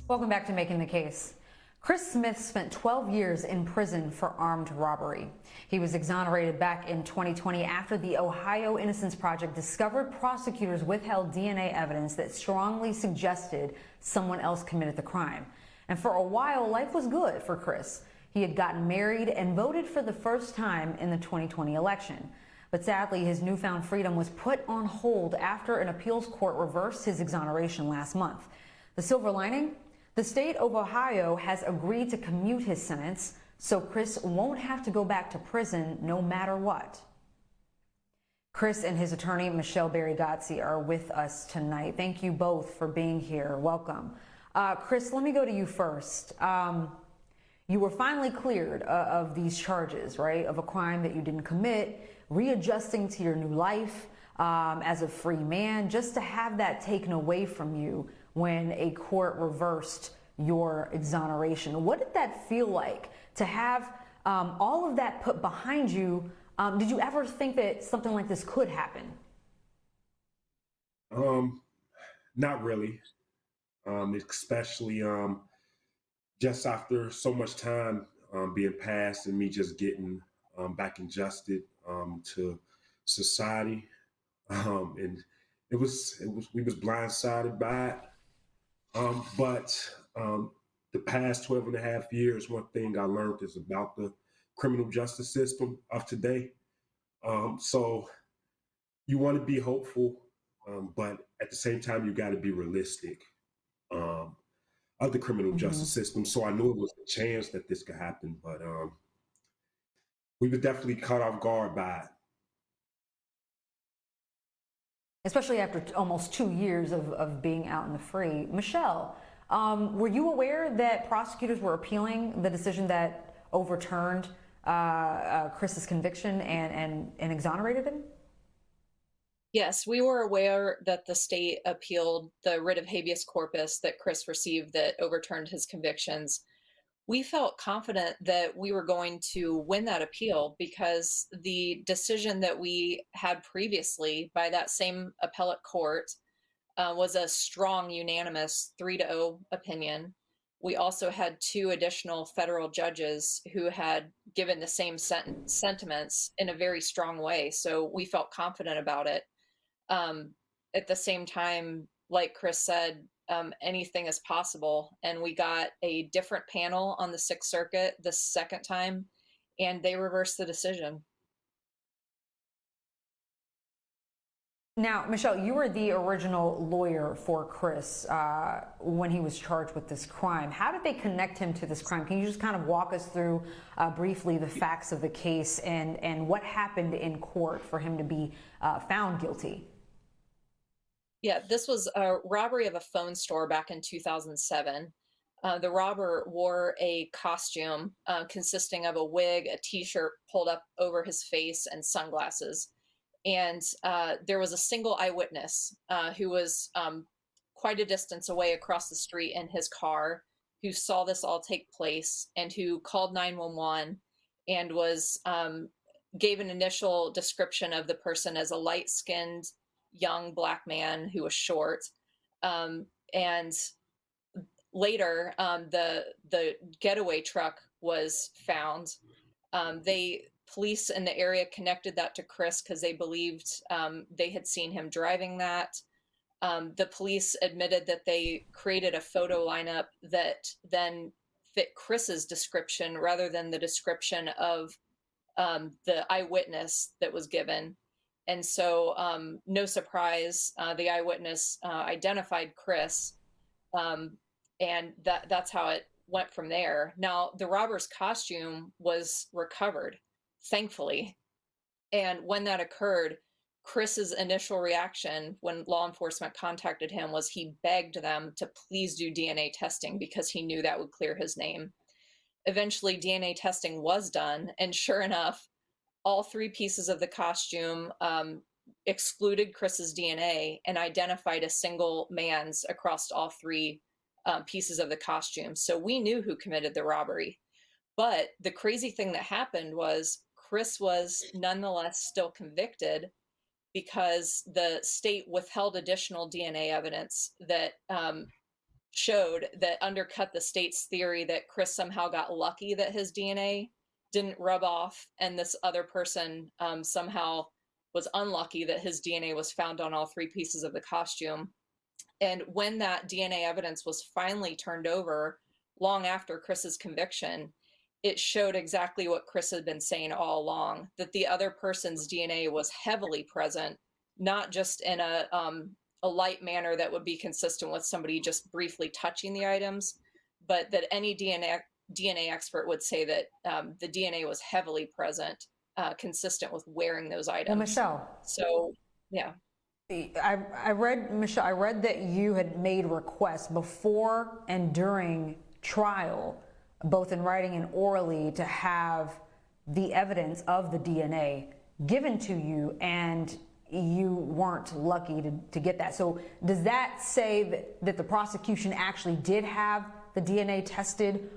Welcome back to Making the Case. Chris Smith spent 12 years in prison for armed robbery. He was exonerated back in 2020 after the Ohio Innocence Project discovered prosecutors withheld DNA evidence that strongly suggested someone else committed the crime. And for a while, life was good for Chris. He had gotten married and voted for the first time in the 2020 election. But sadly, his newfound freedom was put on hold after an appeals court reversed his exoneration last month. The silver lining? The state of Ohio has agreed to commute his sentence, so Chris won't have to go back to prison no matter what. Chris and his attorney, Michele Berry-Godsey, are with us tonight. Thank you both for being here. Welcome. Chris, let me go to you first. You were finally cleared of these charges, right, of a crime that you didn't commit, readjusting to your new life as a free man, just to have that taken away from you when a court reversed your exoneration. What did that feel like to have all of that put behind you? Did you ever think that something like this could happen? Not really, especially just after so much time being passed and me just getting back adjusted to society. And we was blindsided by it. But the past 12 and a half years, one thing I learned is about the criminal justice system of today. So you want to be hopeful, but at the same time, you got to be realistic of the criminal justice system. So I knew it was a chance that this could happen, but we were definitely caught off guard by it. Especially after almost 2 years of being out in the free. Michele, were you aware that prosecutors were appealing the decision that overturned Chris's conviction and exonerated him? Yes, we were aware that the state appealed the writ of habeas corpus that Chris received that overturned his convictions. We felt confident that we were going to win that appeal because the decision that we had previously by that same appellate court was a strong, unanimous 3-0 opinion. We also had 2 additional federal judges who had given the same sentiments in a very strong way. So we felt confident about it. At the same time, like Chris said, anything is possible. And we got a different panel on the Sixth Circuit the second time, and they reversed the decision. Now, Michele, you were the original lawyer for Chris when he was charged with this crime. How did they connect him to this crime? Can you just kind of walk us through briefly the facts of the case and what happened in court for him to be found guilty? Yeah, this was a robbery of a phone store back in 2007. The robber wore a costume consisting of a wig, a t-shirt pulled up over his face, and sunglasses. And there was a single eyewitness who was quite a distance away across the street in his car, who saw this all take place and who called 911 and was gave an initial description of the person as a light-skinned young Black man who was short. And later, the getaway truck was found. Police in the area connected that to Chris because they believed they had seen him driving that. The police admitted that they created a photo lineup that then fit Chris's description rather than the description of the eyewitness that was given. And so, no surprise, the eyewitness identified Chris, and that's how it went from there. Now, the robber's costume was recovered, thankfully. And when that occurred, Chris's initial reaction when law enforcement contacted him was he begged them to please do DNA testing because he knew that would clear his name. Eventually, DNA testing was done, and sure enough, all 3 pieces of the costume excluded Chris's DNA and identified a single man's across all 3 pieces of the costume. So we knew who committed the robbery. But the crazy thing that happened was Chris was nonetheless still convicted because the state withheld additional DNA evidence that showed that undercut the state's theory that Chris somehow got lucky that his DNA didn't rub off, and this other person somehow was unlucky that his DNA was found on all three pieces of the costume. And when that DNA evidence was finally turned over, long after Chris's conviction, it showed exactly what Chris had been saying all along, that the other person's DNA was heavily present, not just in a light manner that would be consistent with somebody just briefly touching the items, but that any DNA expert would say that the DNA was heavily present, consistent with wearing those items. Well, Michele. So, yeah. I read, Michele, I read that you had made requests before and during trial, both in writing and orally, to have the evidence of the DNA given to you, and you weren't lucky to get that. So does that say that the prosecution actually did have the DNA tested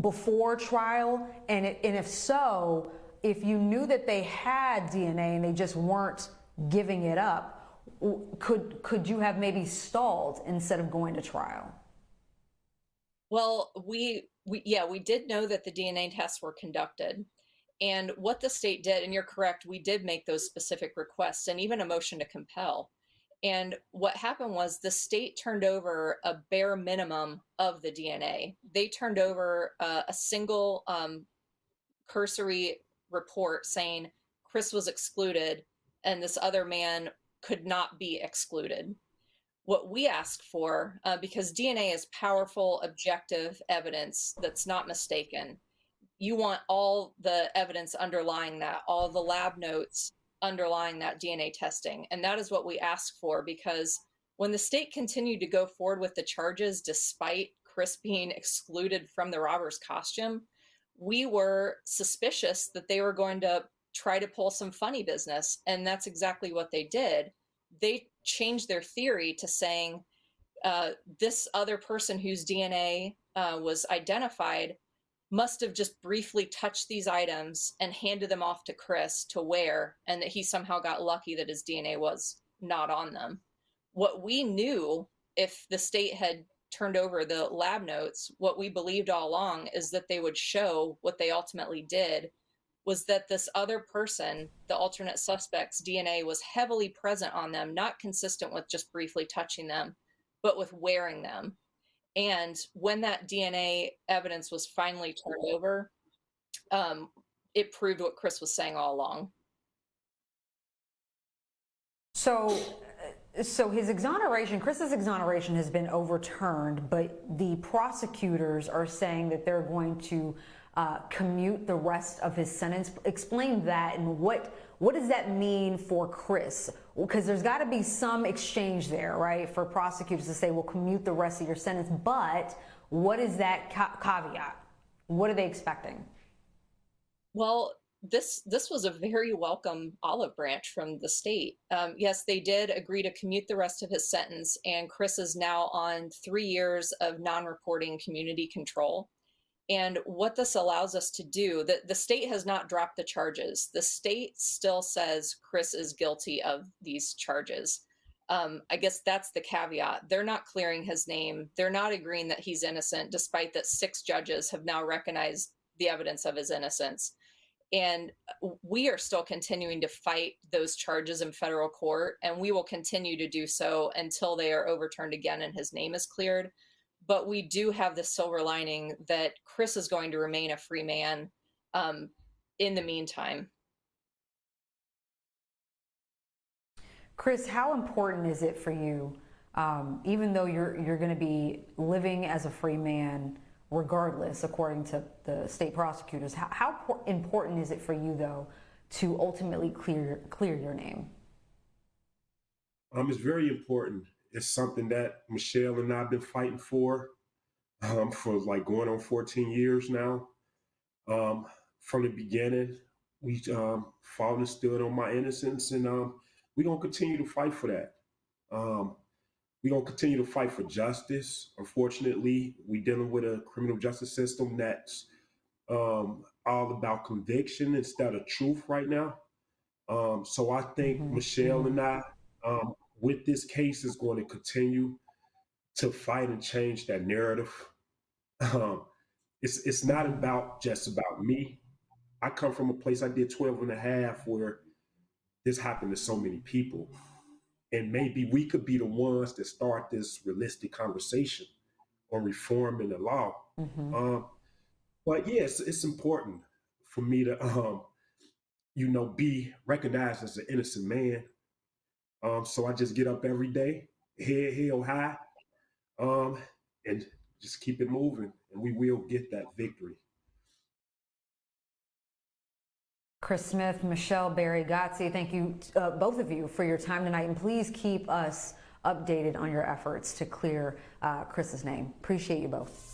before trial? And if so, if you knew that they had DNA and they just weren't giving it up, could you have maybe stalled instead of going to trial? Well, we did know that the DNA tests were conducted. And what the state did, and you're correct, we did make those specific requests and even a motion to compel. And what happened was the state turned over a bare minimum of the DNA. They turned over a single cursory report saying Chris was excluded and this other man could not be excluded. What we ask for, because DNA is powerful, objective evidence that's not mistaken, you want all the evidence underlying that, all the lab notes underlying that DNA testing. And that is what we ask for, because when the state continued to go forward with the charges, despite Chris being excluded from the robber's costume, we were suspicious that they were going to try to pull some funny business. And that's exactly what they did. They changed their theory to saying this other person whose DNA was identified must have just briefly touched these items and handed them off to Chris to wear, and that he somehow got lucky that his DNA was not on them. What we knew, if the state had turned over the lab notes, what we believed all along is that they would show what they ultimately did, was that this other person, the alternate suspect's DNA was heavily present on them, not consistent with just briefly touching them, but with wearing them. And when that DNA evidence was finally turned over, it proved what Chris was saying all along. So his exoneration, Chris's exoneration, has been overturned, but the prosecutors are saying that they're going to commute the rest of his sentence. Explain that, and what does that mean for Chris? Because there's got to be some exchange there, right, for prosecutors to say, we'll commute the rest of your sentence, but what is that caveat? What are they expecting? Well, this was a very welcome olive branch from the state. Yes, they did agree to commute the rest of his sentence, and Chris is now on 3 years of non-reporting community control. And what this allows us to do, the state has not dropped the charges. The state still says Chris is guilty of these charges. I guess that's the caveat. They're not clearing his name. They're not agreeing that he's innocent, despite that 6 judges have now recognized the evidence of his innocence. And we are still continuing to fight those charges in federal court, and we will continue to do so until they are overturned again and his name is cleared. But we do have the silver lining that Chris is going to remain a free man in the meantime. Chris, how important is it for you, even though you're going to be living as a free man regardless, according to the state prosecutors, how important is it for you, though, to ultimately clear your name? It's very important. It's something that Michele and I have been fighting for like going on 14 years now. From the beginning, we fought and stood on my innocence, and we're going to continue to fight for that. We're going to continue to fight for justice. Unfortunately, we're dealing with a criminal justice system that's all about conviction instead of truth right now. So I think Michele and I, with this case, is going to continue to fight and change that narrative. Um, it's not about just about me. I come from a place, I did 12 and a half where this happened to so many people. And maybe we could be the ones that start this realistic conversation on reforming the law. Mm-hmm. But yes, it's important for me to, be recognized as an innocent man. So I just get up every day, head held high, um, and just keep it moving, and we will get that victory. Chris Smith, Michele Berry-Godsey, thank you, both of you, for your time tonight, and please keep us updated on your efforts to clear Chris's name. Appreciate you both.